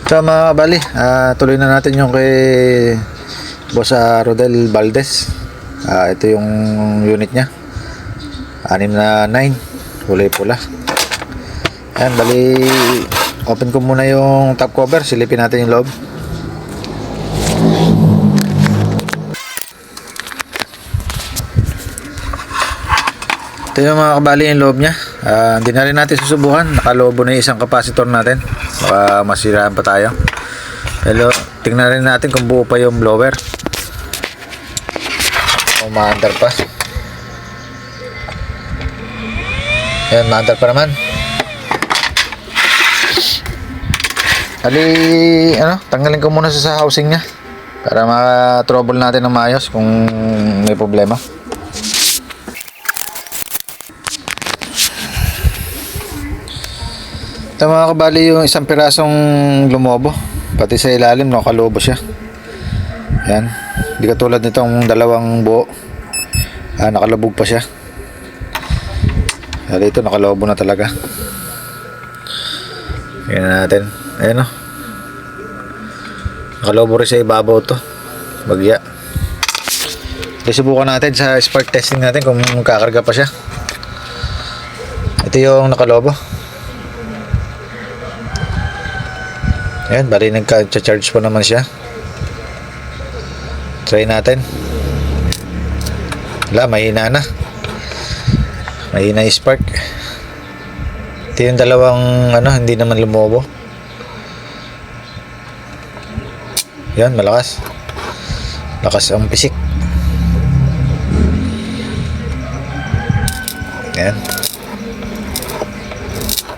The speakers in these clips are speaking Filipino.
So mga kabali, tuloy na natin yung kay Boss Rodel Valdez. Ito yung unit niya, 6 na 9, kulay pula. Ayan, bali open ko muna yung top cover, silipin natin yung loob. Ito yung mga kabali yung loob niya. Hindi na rin natin susubukan, nakalobo na yung isang capacitor natin, baka masiraan pa tayo. Pero tingnan rin natin kung buo pa yung blower o ma-under pa. Ayan, ma-under pa naman. Hali, tanggalin ko muna sa housing nya para ma-trouble natin ng maayos kung may problema. Ito mga kabali yung isang pirasong lumobo, pati sa ilalim nakalobo siya. Yan, hindi katulad nitong dalawang buo, nakalubog pa siya. Kaya ito nakalobo na talaga. Tingnan natin. Ayan o, nakalobo rin sa ibabaw to, bagya. Subukan natin sa spark testing natin kung kakarga pa siya. Ito yung nakalobo. Ayan, bali nagka-charge po naman siya. Try natin. Wala, mahina na. Mahina yung spark. Ito yung dalawang hindi naman lumobo. Yan, malakas. Lakas ang pisik. Yan.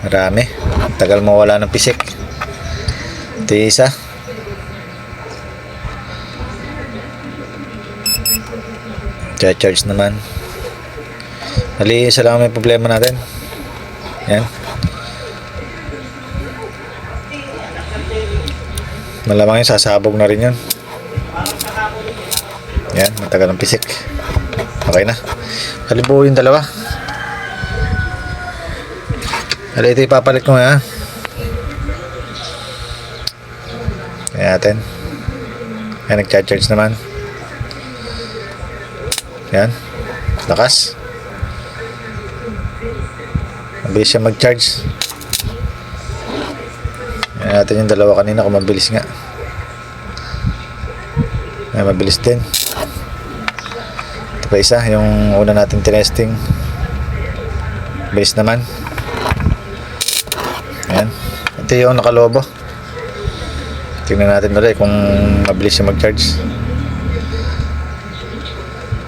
Marami. Tagal mawala ng pisik. Ito yung isa. Charge naman. Hali, isa lang may problema natin. Yan. Malamang yung sasabog na rin yun. Yan, matagal ng pisik. Okay na. Halibuo yung dalawa. Hali, ito ipapalit ko nga. Kaya natin. Yan, nag-charge naman. Yan. Lakas. Mabilis siya mag-charge. Yan natin yung dalawa kanina kung mabilis nga. Yan, mabilis din. Ito pa isa, yung una natin tinesting. Bilis naman. Yan. Ito yung nakalobo. Tingnan natin ulit kung mabilis siya mag-charge.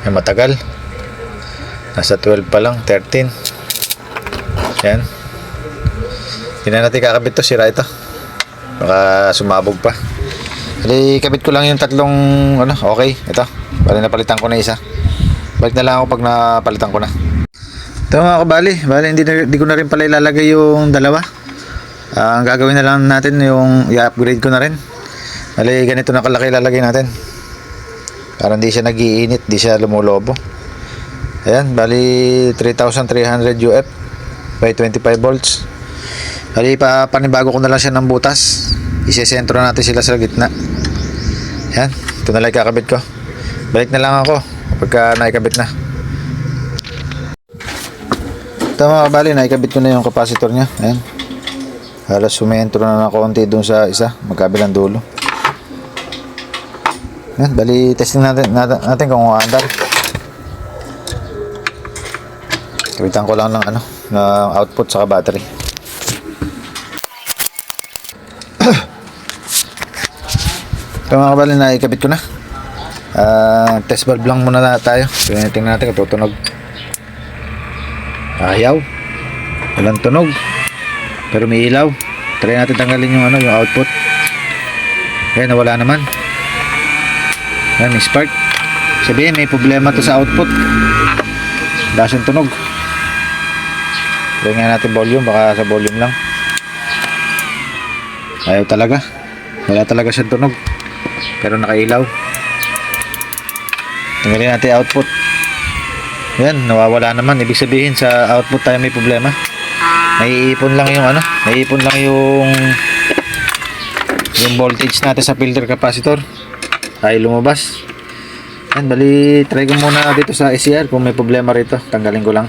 Yan, matagal. Nasa 12 pa lang, 13. Yan. Tingnan natin kakabit to, sira ito. Baka sumabog pa. Hali, kabit ko lang yung tatlong okay, ito. Bali napalitan ko na isa. Balik na lang ako pag napalitan ko na. Ito mga kabali, hindi ko na rin pala ilalagay yung dalawa. Ang gagawin na lang natin yung i-upgrade ko na rin. Hali, ganito na kalaki ilalagay natin para hindi siya nagiinit, hindi siya lumulobo. Ayan, bali 3,300 UF by 25 volts. Hali, panibago ko na lang siya ng butas. Isesentro natin sila sa gitna. Ayan, ito na lang kakabit ko. Balik na lang ako pagka naikabit na. Ito mga kabali, naikabit ko na yung capacitor nya. Ayan, halos sumentro na ng konti dun sa isa, magkabilang dulo. Ayan, bali testing natin kung umaandar. Kabitan ko lang ng output saka battery. Ito mga kabali, naikabit ko na. Test valve lang muna tayo. Tingnan natin kung tutunog. Ayaw. Walang tunog. Pero may ilaw. Try natin tanggalin yung yung output. Ayan, nawala naman. Ayan, may spark. Sabihin may problema to sa output. Dasang tunog. Try nga natin volume, baka sa volume lang. Ayaw talaga. Wala talaga siyang tunog. Pero nakailaw. Tanggalin natin output. Yan, nawawala naman. Ibig sabihin sa output tayo may problema. Naiipon lang yung yung voltage natin sa filter capacitor ay lumabas. Yan, bali try ko muna dito sa SCR kung may problema rito. Tanggalin ko lang.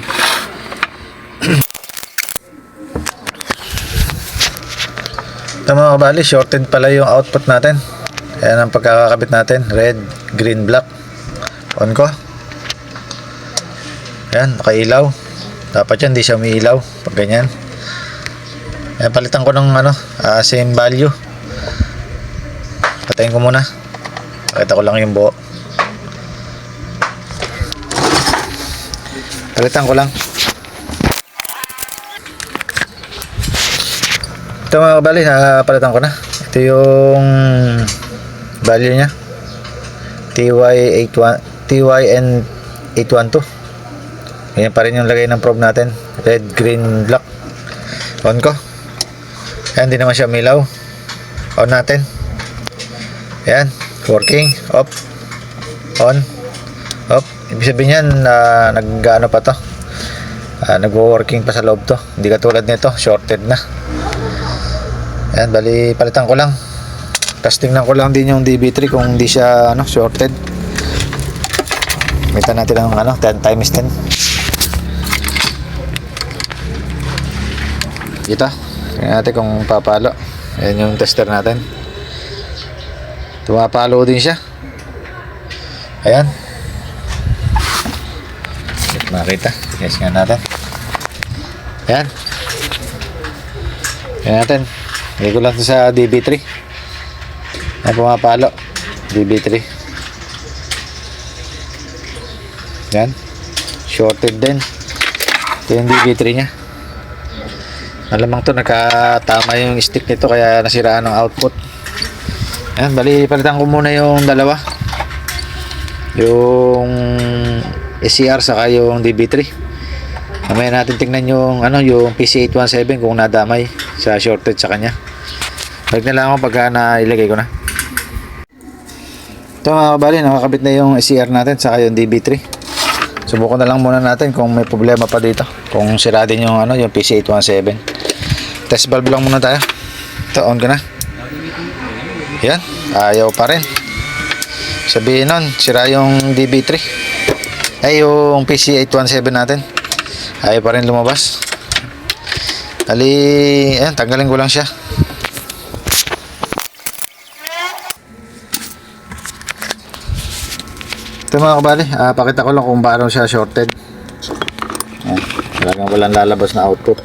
Ito mga kabali, shorted pala yung output natin. Ayan ang pagkakakabit natin, red, green, black. On ko. Ayan, nakailaw. Dapat yan, di siya umiilaw pag ganyan. Ayan, palitan ko ng same value. Patayin ko muna. Pakita ko lang yung buo. Palitan ko lang. Ito mga kabali, palitan ko na. Ito yung value nya, TYN812. Ayan pa rin yung lagay ng probe natin, red, green, black. On ko. Ayan, di naman siya umilaw. On natin. Ayan, working. Off, on, off. Ibig sabihin yan, nag-ano pa to, nag-working pa sa loob to. Hindi katulad nito, shorted na. Ayan, bali palitan ko lang. Tapos tingnan ko lang din yung DB3 kung hindi siya shorted. Gamitan natin ng 10 times 10. Dito, tingnan natin kung papalo. Ayan yung tester natin. Tumapalo din siya. Ayan. Makita. Yes nga natin. Ayan. Ayan natin. Lagay ko lang sa DB3. Ayan, pumapalo. DB3. Ayan. Shorted din. Ito yung DB3 nya. Malamang to nakatama yung stick nito kaya nasiraan ng output. Ayan, bali palitan ko muna yung dalawa. Yung SCR saka yung DB3. Mamaya natin tingnan yung yung PC817 kung nadamay sa shorted sa kanya. Balik na lang ako pagka nailagay ko na. Ito mga kabali, nakakabit na yung SCR natin saka yung DB3. Subukan na lang muna natin kung may problema pa dito. Kung sira din yung yung PC817. Test valve lang muna tayo. Ito, on ko na. Yan, ayaw pa rin. Sabihin nun, sira yung DB3. Ay, yung PC817 natin. Ayaw pa rin lumabas. Ayan, tanggalin ko lang siya. Ito mga kabali, pakita ko lang kung paano siya shorted. Ayan, talagang walang lalabas na output.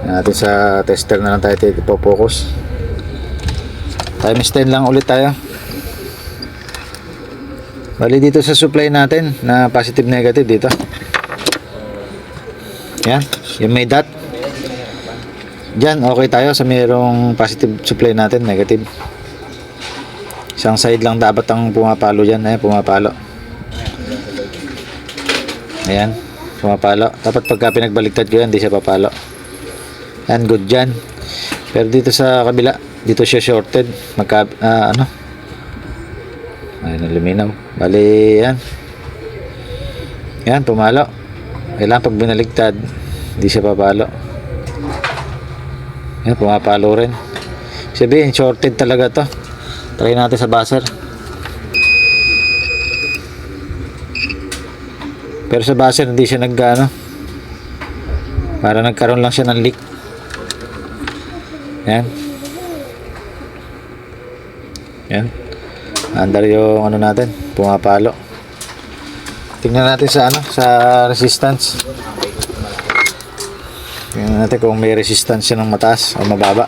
Natin sa tester na lang tayo focus. Times 10 lang ulit tayo. Bali dito sa supply natin na positive negative dito. Yan, yung may dot. Diyan okay tayo sa mayroong positive supply natin, negative. Isang side lang dapat ang pumapalo diyan, pumapalo. Ayan, pumapalo. Dapat pagka pinagbaliktad ko yan, hindi siya papalo. Yan, good dyan. Pero dito sa kabila, dito siya shorted. Ayun, luminaw. Bali, yan. Yan, pumalo. Kailangan pag binaligtad, hindi siya papalo. Yan, pumapalo rin. Sabihin, shorted talaga to. Try natin sa buzzer. Pero sa buzzer, hindi siya para nagkaroon lang siya ng leak. Yan. Yan. Under yung natin, pumapalo. Tingnan natin sa resistance. Tingnan natin kung may resistance siya ng mataas o mababa.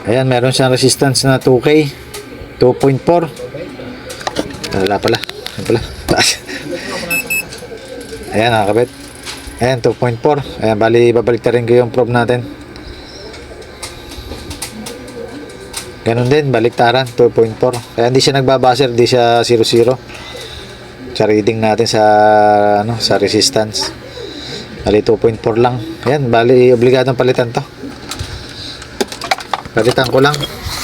Ayan, meron siyang resistance na 2K, 2.4. Wala pala. Ayan, nakakabit. Ayan, 2.4. Ayan, bali babaliktarin ko yung probe natin. Ganun din, baliktaran, 2.4. Kaya hindi siya nagbabaser, hindi siya 0.0. Sa reading natin sa resistance. Bali 2.4 lang. Ayan, bali obligadong palitan to. Palitan ko lang.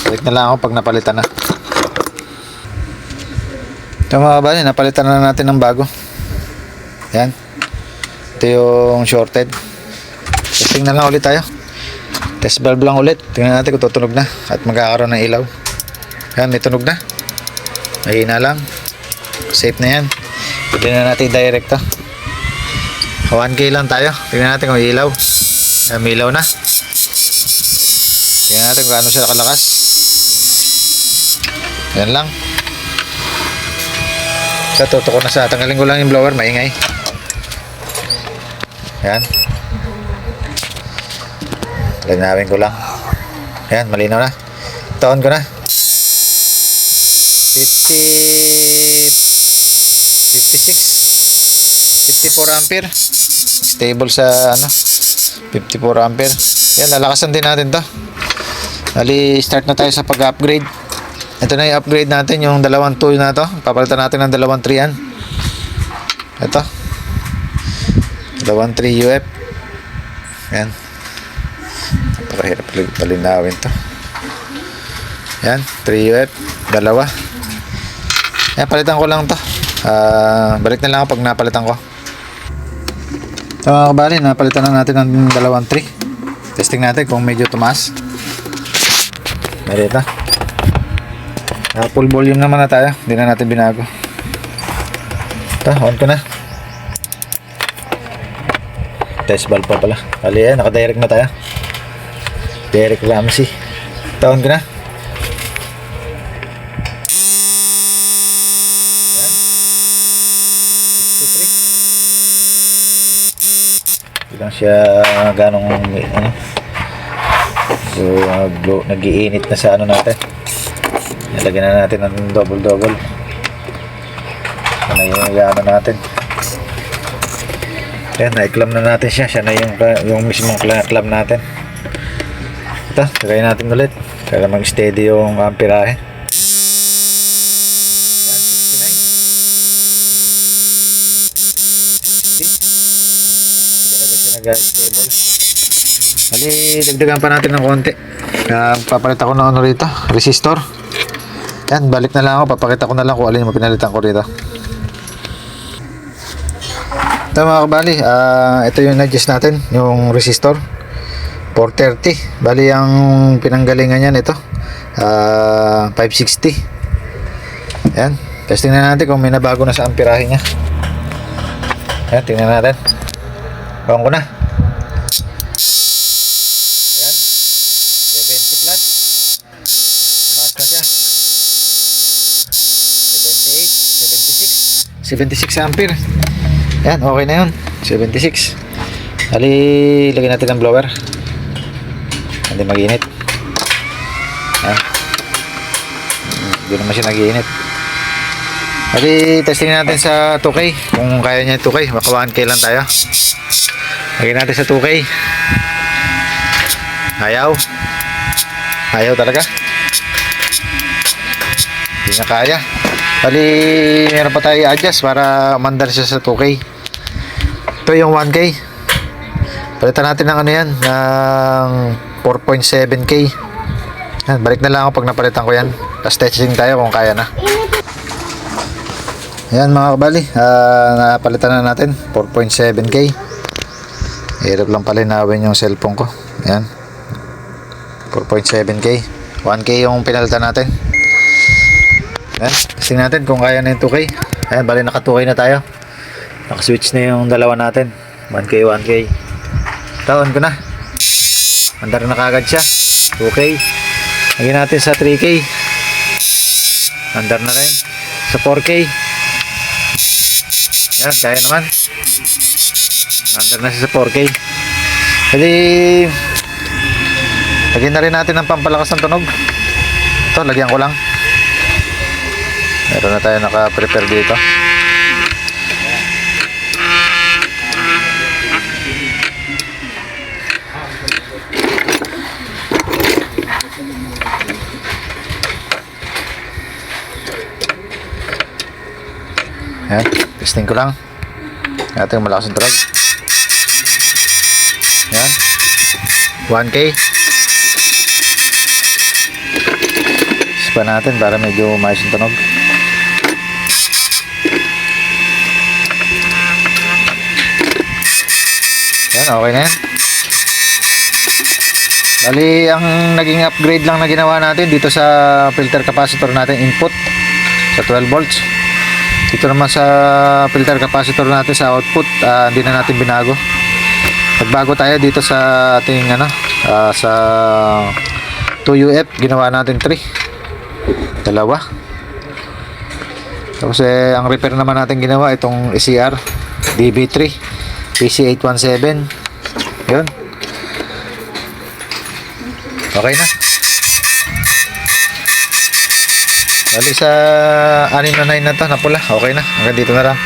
Balik na lang ako pag napalitan na. Ito mga kabali, napalitan na natin ng bago. Ayan. Ito yung shorted. Testing na lang ulit tayo. Test valve lang ulit. Tingnan natin kung tutunog na at magkakaroon ng ilaw. Yan, may tunog na. Mahina lang. Safe na yan. Pwede na natin direct to. 1K lang tayo. Tingnan natin kung may ilaw. Yan, may ilaw na. Tingnan natin kung gaano siya kalakas. Yan lang. Sa tuto ko na sa. Tanggalin ko lang yung blower. Maingay. Yan. Linawin ko lang. Yan, malinaw na. Taon ko na. 54 ampere. Stable sa ano? 54 ampere. Yan, lalakasan din natin to. Bali, start na tayo sa pag-upgrade. Ito na yung upgrade natin, yung dalawang 2 na to. Papalitan natin ng dalawang 3 yan. Ito. Dalawang 3 UF. Yan. Napakahirap palinawin to. Yan, 3 UF. Dalawa. Yan, palitan ko lang to. Balik na lang ako pag napalitan ko. So mga kabali, napalitan na natin ng dalawang 3. Testing natin kung medyo tumaas. Marita. Full volume naman na tayo. Hindi na natin binago. Ito, on ko na. Test valve pa pala. Bali yan, naka-direct na tayo. Direct Ramsey. Ito, on ko na. Yan. 63. Hindi lang siya ganong ano. So, nag-iinit na sa ano natin. Nalagyan na natin ng double-double. Ano yung ano natin. Ayan, na-clamp na natin siya. Siya na yung mismong clamp natin. Ito, lagay natin ulit. Para mag-steady yung amperahe. Ayan, 69. 60. Hindi talaga siya nag-stable. Bali, dagdagan pa natin ng konti. Papalit ako ng ano rito, resistor. Yan, balik na lang ako. Papakita ko na lang kung alin yung pinalitan ko rito. Ito mga kabali, ito yung adjust natin, yung resistor 430. Bali ang pinanggalingan yan ito 560. Yan, testing na natin kung may nabago na sa amperahe nya. Yan, tingnan natin. Bawang ko na. Yan, 70 plus. Tumaas na siya. 76 ampere. Yan, okay na yun. 76. Hali, lagyan natin ng blower. Hindi mag-init. Yan. Hindi naman siya nag-iinit. Hali, testing natin sa 2K. Kung kaya niya 2K, maka 1K lang tayo. Lagyan natin sa 2K. Ayaw. Ayaw talaga. Hindi na kaya. Bali, meron pa tayo i-adjust para mandar siya sa 2K. Ito yung 1K. Palitan natin ng ano yan, ng 4.7K. Yan, balik na lang ako pag napalitan ko yan. Tapos testing tayo kung kaya na. Yan mga kabali, napalitan na natin 4.7K. Hirap lang palinawin yung cellphone ko. Yan, 4.7K. 1K yung pinalitan natin. Yan, testing natin kung kaya na yung 2K. Ayan, bali naka 2K na tayo. Naka-switch na yung dalawa natin. 1K, 1K. Taon ko na. Andar na kagad siya. 2K. Lagyan natin sa 3K. Andar na rin. Sa 4K. Ayan, kaya naman. Andar na siya sa 4K. Jadi, lagyan na rin natin ng pampalakas ng tunog. Ito, lagyan ko lang. Meron na tayo naka-prepare dito. Ayan, testing ko lang. Natin malakas ang tunog. Ayan, 1K. Ispa natin para medyo maayos ang tunog. Yan, okay na yan. Bali, ang naging upgrade lang na ginawa natin dito sa filter capacitor natin input sa 12 volts. Dito naman sa filter capacitor natin sa output, hindi na natin binago. Nagbago tayo dito sa ating sa 2UF, ginawa natin 3. Dalawa. Tapos ang repair naman natin ginawa itong ECR DB3 PC817. Yun. Okay na. Bali sa 6 na 9 na to na pula. Okay na. Hanggang dito na lang.